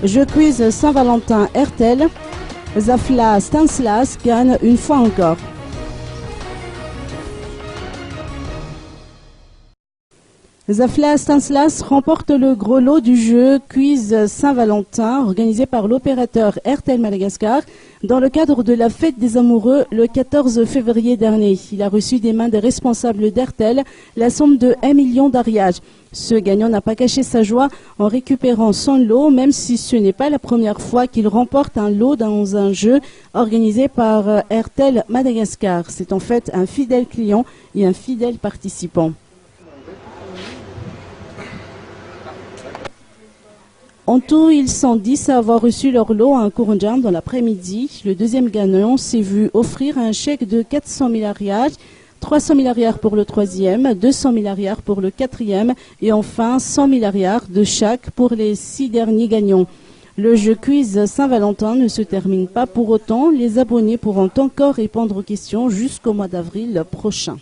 Jeu quiz Saint-Valentin RTL. Zafla Stanislas gagne une fois encore. Zafla Stanislas remporte le gros lot du jeu Quiz Saint-Valentin organisé par l'opérateur RTL Madagascar dans le cadre de la fête des amoureux le 14 février dernier. Il a reçu des mains des responsables d'RTL la somme de 1 million d'ariage. Ce gagnant n'a pas caché sa joie en récupérant son lot, même si ce n'est pas la première fois qu'il remporte un lot dans un jeu organisé par RTL Madagascar. C'est en fait un fidèle client et un fidèle participant. En tout, ils sont 10 à avoir reçu leur lot à un Kurundjam dans l'après-midi. Le deuxième gagnant s'est vu offrir un chèque de 400 000 ariage, 300 000 ariard pour le troisième, 200 000 ariard pour le quatrième et enfin 100 000 ariard de chaque pour les 6 derniers gagnants. Le jeu quiz Saint-Valentin ne se termine pas pour autant. Les abonnés pourront encore répondre aux questions jusqu'au mois d'avril prochain.